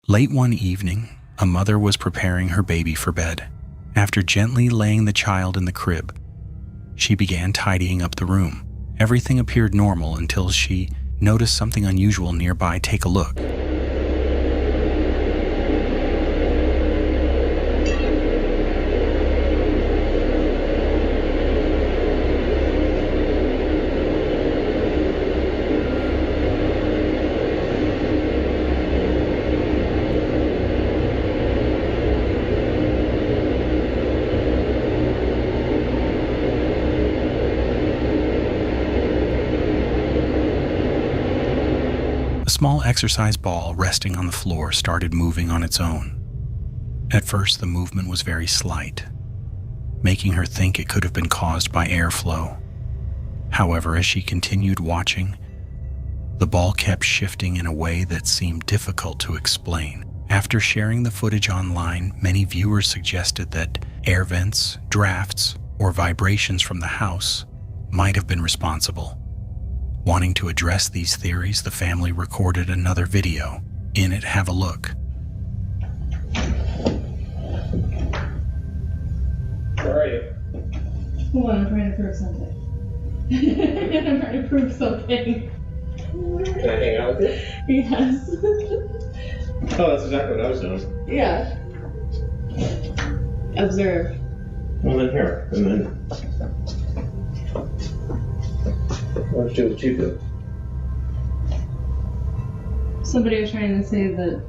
Late one evening, a mother was preparing her baby for bed. After gently laying the child in the crib, she began tidying up the room. Everything appeared normal until she noticed something unusual nearby. Take a look. A small exercise ball resting on the floor started moving on its own. At first, the movement was very slight, making her think it could have been caused by airflow. However, as she continued watching, the ball kept shifting in a way that seemed difficult to explain. After sharing the footage online, many viewers suggested that air vents, drafts, or vibrations from the house might have been responsible. Wanting to address these theories, the family recorded another video. In it, have a look. Where are you? Hold on, I'm trying to prove something. I'm trying to prove something. Can I hang out with you? Yes. Oh, that's exactly what I was doing. Yeah. Observe. Well, then here, and then let's do what you do. Somebody was trying to say that.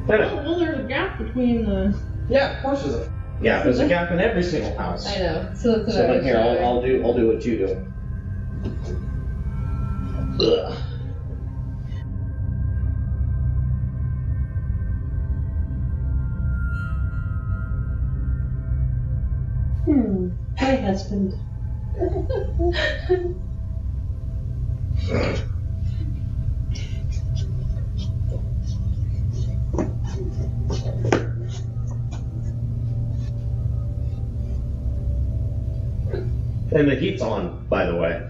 I know. Well, there's a gap between the. Yeah, of course there's a. Yeah, there's a gap in every single house. I know. So that's what So I then was here, showing. I'll do what you do. Ugh. My husband. And the heat's on, by the way.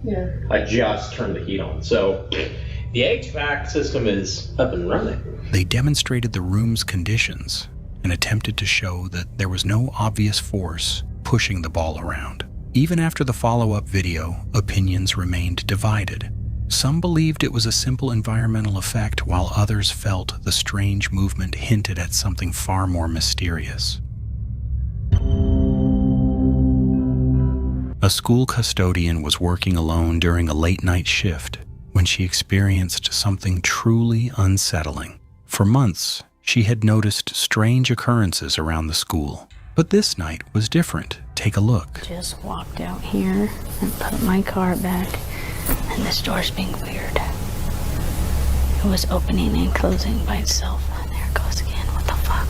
Yeah. I just turned the heat on, so the HVAC system is up and running. They demonstrated the room's conditions and attempted to show that there was no obvious force pushing the ball around. Even after the follow-up video, opinions remained divided. Some believed it was a simple environmental effect, while others felt the strange movement hinted at something far more mysterious. A school custodian was working alone during a late-night shift when she experienced something truly unsettling. For months, she had noticed strange occurrences around the school, but this night was different. Take a look. Just walked out here and put my car back, and this door's being weird. It was opening and closing by itself. And there it goes again. What the fuck?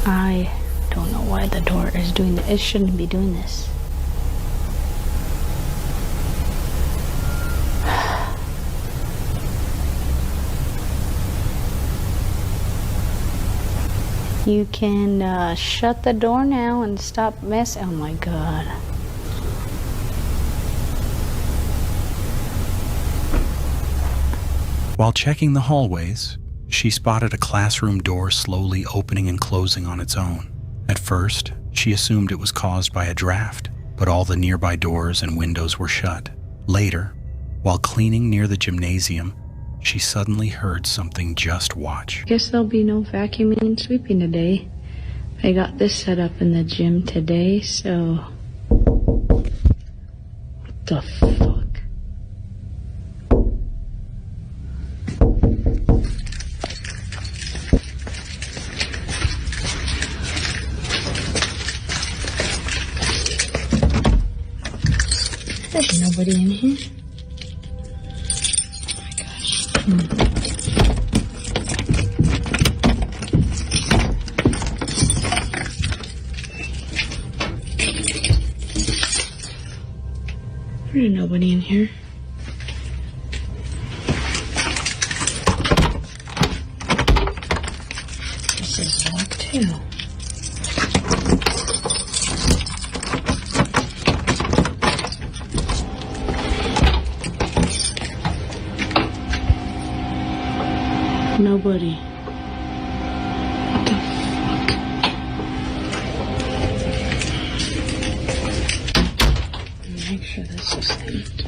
I don't know why the door is doing this. It shouldn't be doing this. You can shut the door now and stop messing. Oh my god. While checking the hallways, she spotted a classroom door slowly opening and closing on its own. At first, she assumed it was caused by a draft, but all the nearby doors and windows were shut. Later, while cleaning near the gymnasium, she suddenly heard something. Just watch. Guess there'll be no vacuuming and sweeping today. I got this set up in the gym today, so... What the fuck? There's nobody in here. Oh my gosh. There's nobody in here. This is locked too. Nobody. What the fuck? Make sure this is saved.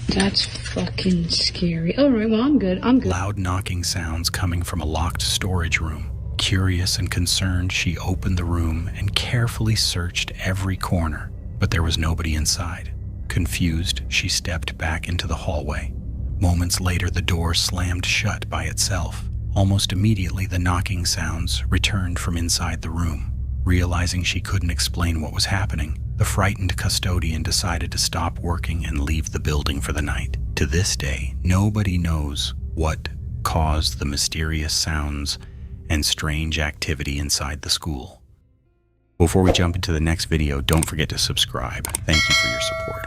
That's fucking scary. Alright, well, I'm good. Loud knocking sounds coming from a locked storage room. Curious and concerned, she opened the room and carefully searched every corner, but there was nobody inside. Confused, she stepped back into the hallway. Moments later, the door slammed shut by itself. Almost immediately, the knocking sounds returned from inside the room. Realizing she couldn't explain what was happening, the frightened custodian decided to stop working and leave the building for the night. To this day, nobody knows what caused the mysterious sounds and strange activity inside the school. Before we jump into the next video, don't forget to subscribe. Thank you for your support.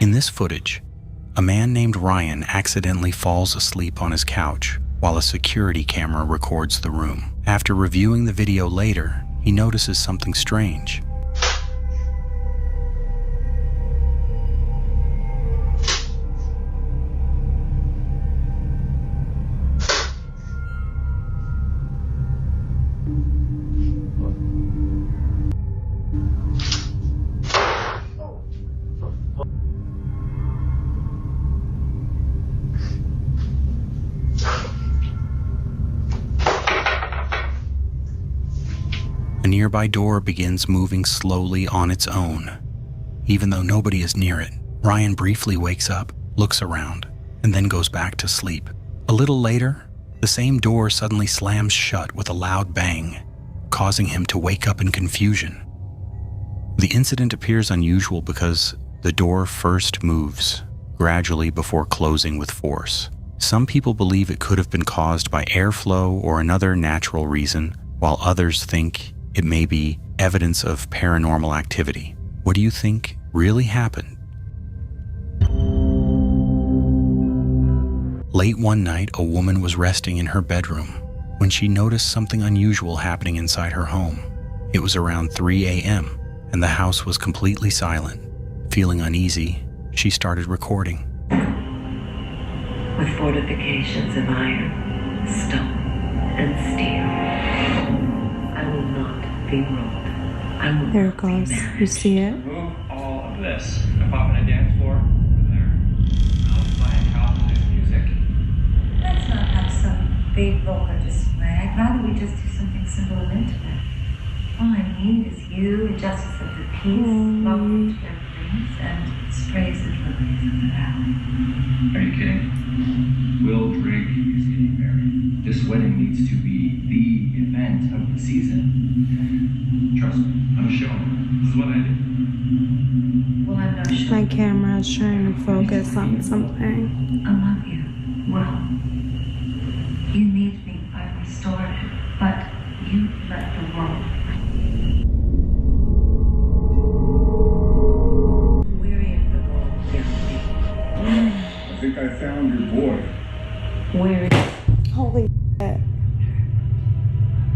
In this footage, a man named Ryan accidentally falls asleep on his couch while a security camera records the room. After reviewing the video later, he notices something strange. A nearby door begins moving slowly on its own. Even though nobody is near it, Ryan briefly wakes up, looks around, and then goes back to sleep. A little later, the same door suddenly slams shut with a loud bang, causing him to wake up in confusion. The incident appears unusual because the door first moves gradually before closing with force. Some people believe it could have been caused by airflow or another natural reason, while others think it may be evidence of paranormal activity. What do you think really happened? Late one night, a woman was resting in her bedroom when she noticed something unusual happening inside her home. It was around 3 a.m., and the house was completely silent. Feeling uneasy, she started recording. With fortifications of iron, stone, and steel, I will not be ruled. I will There not it goes. be managed. You see it? Remove all of this. I'm popping a dance floor over there. I'll play house music. Let's not have some big vocal display. I'd rather we just do something simple and intimate. All I need is you, the justice of the peace, welcome to their dreams, and sprays of lilies in the valley. Are you kidding? Will Drake is getting married. This wedding needs to be the event of the season. Trust me, I'm showing. This is what I do. Well, I'm no sure. My camera is trying to focus on something. I love you. Well, you need me. I restored it, but you let the world. Weary of the gold, young I think I found your boy. me. Weary Holy shit. of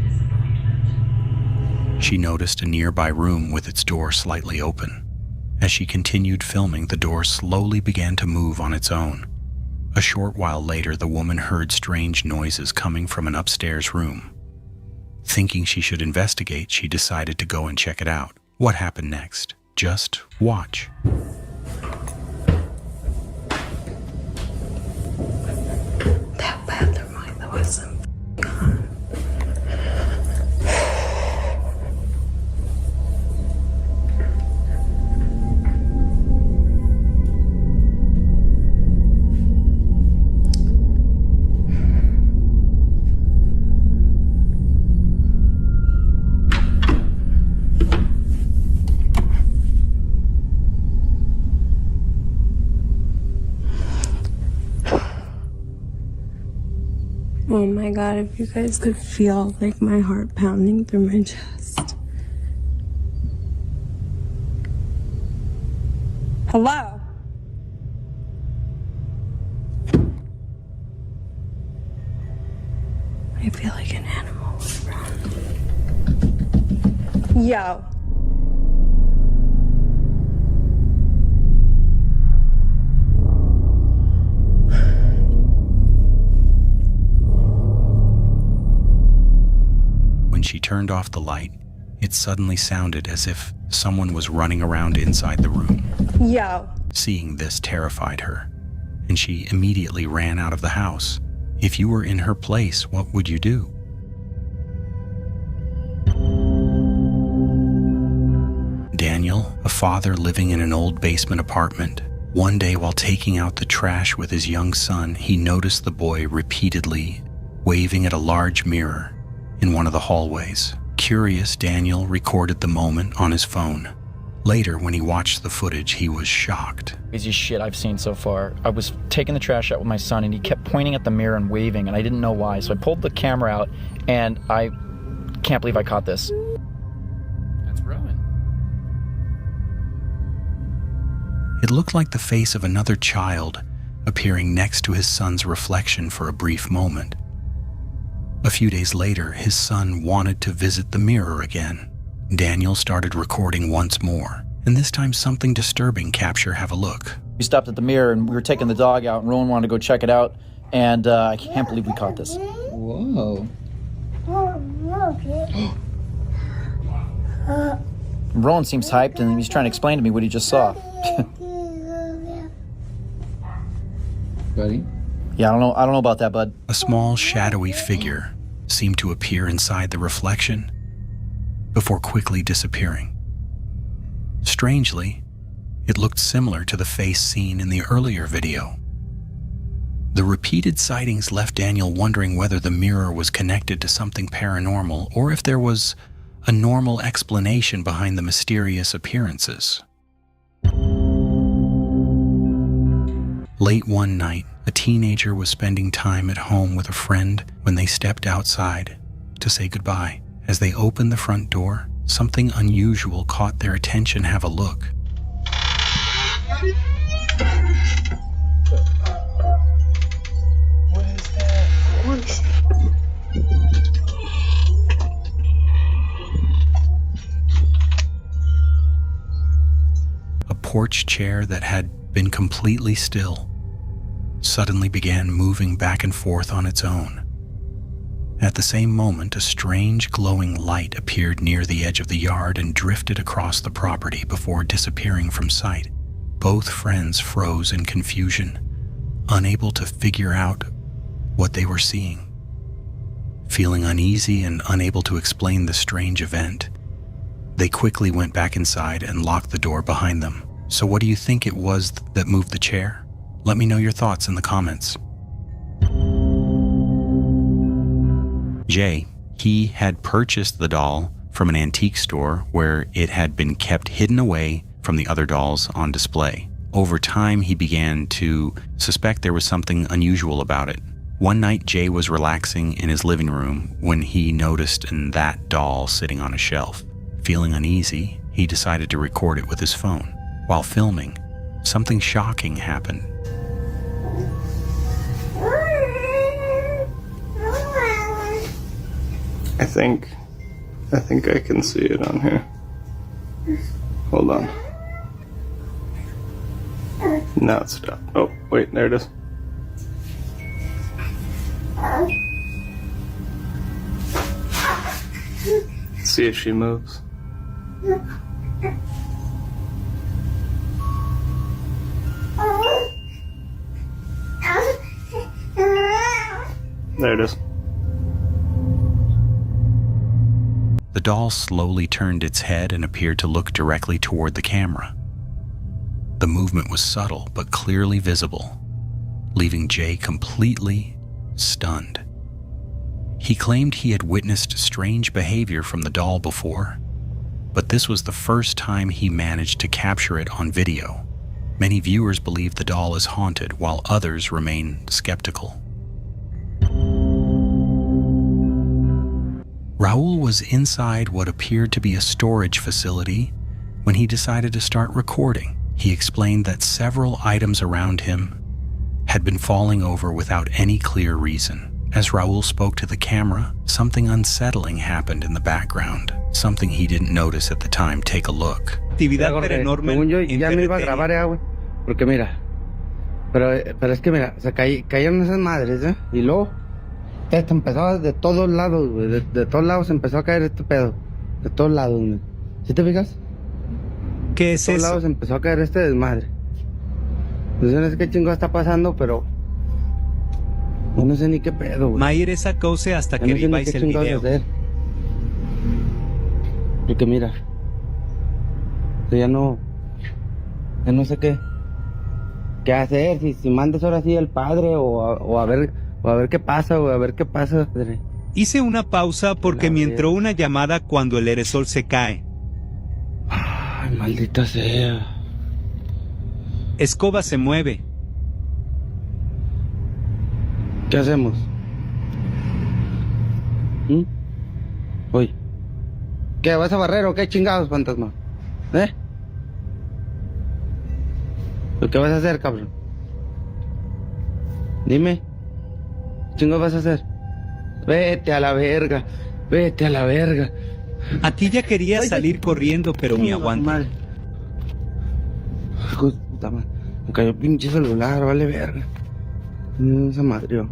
disappointment. She noticed a nearby room with its door slightly open. As she continued filming, the door slowly began to move on its own. A short while later, the woman heard strange noises coming from an upstairs room. Thinking she should investigate, she decided to go and check it out. What happened next? Just watch. That bathroom light that was some on. Oh my god, if you guys could feel like my heart pounding through my chest. Hello? I I feel like an animal was around. Yo. When she turned off the light, it suddenly sounded as if someone was running around inside the room. Yo. Seeing this terrified her, and she immediately ran out of the house. If you were in her place, what would you do? Daniel, a father living in an old basement apartment, one day while taking out the trash with his young son, he noticed the boy repeatedly waving at a large mirror in one of the hallways. Curious, Daniel recorded the moment on his phone. Later, when he watched the footage, he was shocked. Craziest shit I've seen so far. I was taking the trash out with my son and he kept pointing at the mirror and waving and I didn't know why. So I pulled the camera out and I can't believe I caught this. That's Rowan. It looked like the face of another child appearing next to his son's reflection for a brief moment. A few days later, his son wanted to visit the mirror again. Daniel started recording once more, and this time something disturbing captured. Have a look. We stopped at the mirror and we were taking the dog out and Rowan wanted to go check it out and I can't believe we caught this. Whoa. Rowan seems hyped and he's trying to explain to me what he just saw. Buddy? Yeah, I don't know about that, bud. A small shadowy figure seemed to appear inside the reflection before quickly disappearing. Strangely, it looked similar to the face seen in the earlier video. The repeated sightings left Daniel wondering whether the mirror was connected to something paranormal or if there was a normal explanation behind the mysterious appearances. Late one night, a teenager was spending time at home with a friend when they stepped outside to say goodbye. As they opened the front door, something unusual caught their attention. Have a look. What is that? A porch chair that had been completely still suddenly began moving back and forth on its own. At the same moment, a strange glowing light appeared near the edge of the yard and drifted across the property before disappearing from sight. Both friends froze in confusion, unable to figure out what they were seeing. Feeling uneasy and unable to explain the strange event, they quickly went back inside and locked the door behind them. So what do you think it was that moved the chair? Let me know your thoughts in the comments. Jay, he had purchased the doll from an antique store where it had been kept hidden away from the other dolls on display. Over time, he began to suspect there was something unusual about it. One night, Jay was relaxing in his living room when he noticed that doll sitting on a shelf. Feeling uneasy, he decided to record it with his phone. While filming, something shocking happened. I think I can see it on here. Hold on. Now it's stopped. Oh, wait, there it is. See if she moves. There it is. The doll slowly turned its head and appeared to look directly toward the camera. The movement was subtle but clearly visible, leaving Jay completely stunned. He claimed he had witnessed strange behavior from the doll before, but this was the first time he managed to capture it on video. Many viewers believe the doll is haunted, while others remain skeptical. Raul was inside what appeared to be a storage facility when he decided to start recording. He explained that several items around him had been falling over without any clear reason. As Raul spoke to the camera, something unsettling happened in the background, something he didn't notice at the time. Take a look. Actividad paranormal. Según yo ya no iba a grabar, güey. Porque mira, pero es que mira, se cayeron esas madres, ¿eh? Y luego, esto empezó de todos lados, güey. De todos lados empezó a caer este pedo. De todos lados, güey. ¿Sí te fijas? ¿Qué es eso? De todos lados empezó a caer este desmadre. Pues yo no sé qué chingo está pasando, pero yo no sé ni qué pedo, güey. Mayer esa cose hasta que viváis el video. Porque mira, ya no sé qué hacer, si mandes ahora sí al padre o a ver qué pasa, o a ver qué pasa, padre. Hice una pausa porque me entró una llamada cuando el aerosol se cae. Ay, maldita sea. Escoba se mueve. ¿Qué hacemos? Oye, ¿qué vas a barrer o qué chingados, fantasma? ¿Qué vas a hacer, cabrón? Dime. ¿Qué chingados vas a hacer? Vete a la verga. Vete a la verga. A ti ya quería salir corriendo, pero me aguanto. Hijo de puta madre. Me cayó pinche celular, vale verga. Se madrió.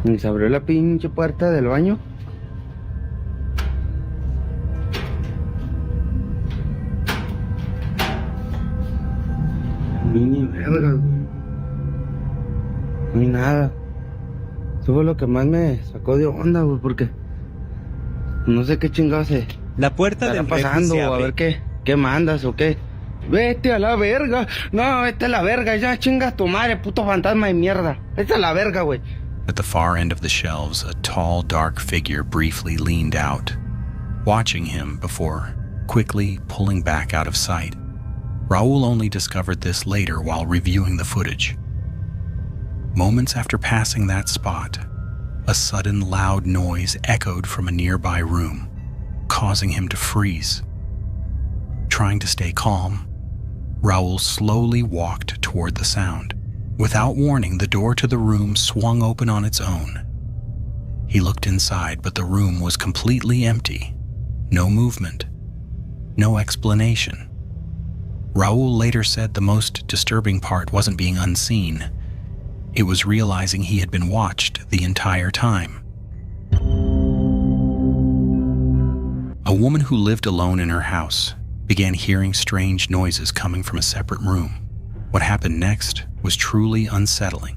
Y se abrió la pinche puerta del baño. Ni verga, güey. No hay nada. Eso fue lo que más me sacó de onda, güey, porque no sé qué chingados la puerta del pasando, o a ver qué mandas o qué. Vete a la verga. No, vete a la verga. Ya chingas tu madre, puto fantasma de mierda. Vete a la verga, güey. At the far end of the shelves, a tall, dark figure briefly leaned out, watching him before quickly pulling back out of sight. Raul only discovered this later while reviewing the footage. Moments after passing that spot, a sudden loud noise echoed from a nearby room, causing him to freeze. Trying to stay calm, Raul slowly walked toward the sound. Without warning, the door to the room swung open on its own. He looked inside, but the room was completely empty. No movement, no explanation. Raul later said the most disturbing part wasn't being unseen. It was realizing he had been watched the entire time. A woman who lived alone in her house began hearing strange noises coming from a separate room. What happened next was truly unsettling.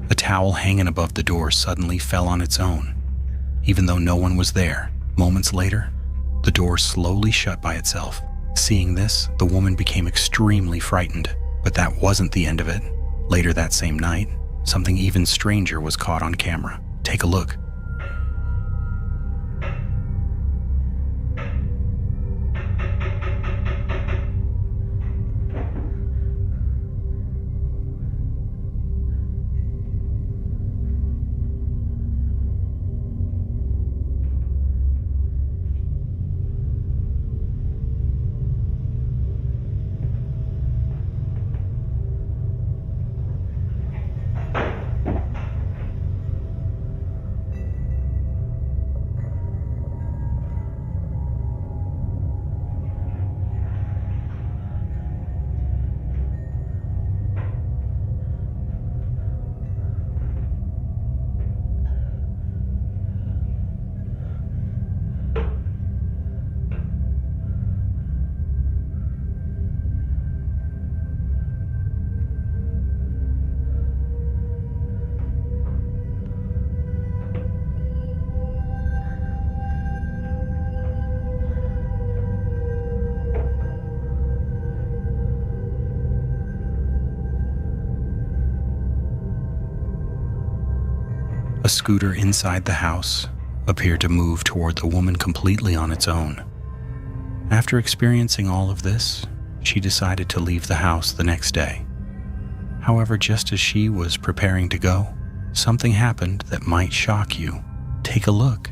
A towel hanging above the door suddenly fell on its own. Even though no one was there, moments later, the door slowly shut by itself. Seeing this, the woman became extremely frightened, but that wasn't the end of it. Later that same night, something even stranger was caught on camera. Take a look. A scooter inside the house, appeared to move toward the woman completely on its own. After experiencing all of this, she decided to leave the house the next day. However, just as she was preparing to go, something happened that might shock you. Take a look.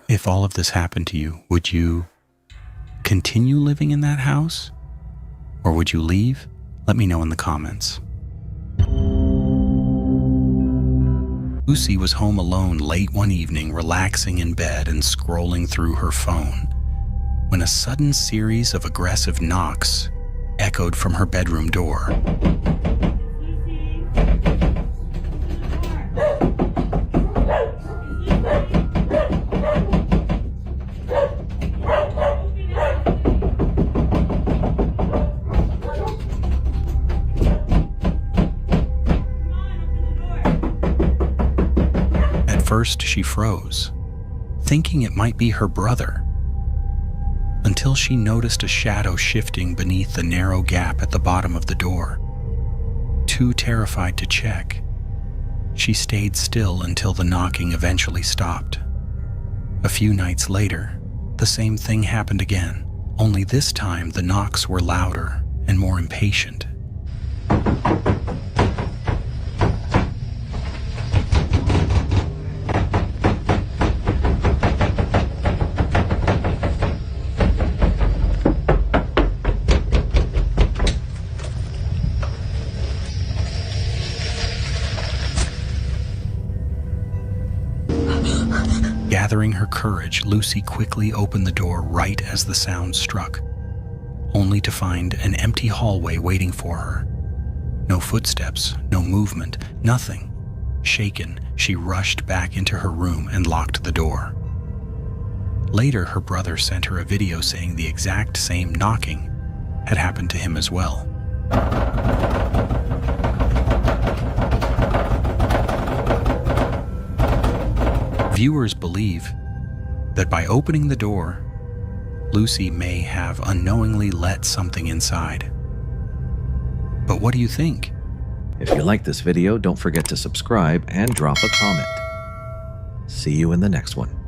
If all of this happened to you, would you continue living in that house? Or would you leave? Let me know in the comments. Lucy was home alone late one evening, relaxing in bed and scrolling through her phone, when a sudden series of aggressive knocks echoed from her bedroom door. First, she froze, thinking it might be her brother, until she noticed a shadow shifting beneath the narrow gap at the bottom of the door. Too terrified to check, she stayed still until the knocking eventually stopped. A few nights later, the same thing happened again, only this time the knocks were louder and more impatient. Gathering her courage, Lucy quickly opened the door right as the sound struck, only to find an empty hallway waiting for her. No footsteps, no movement, nothing. Shaken, she rushed back into her room and locked the door. Later, her brother sent her a video saying the exact same knocking had happened to him as well. Viewers believe that by opening the door, Lucy may have unknowingly let something inside. But what do you think? If you like this video, don't forget to subscribe and drop a comment. See you in the next one.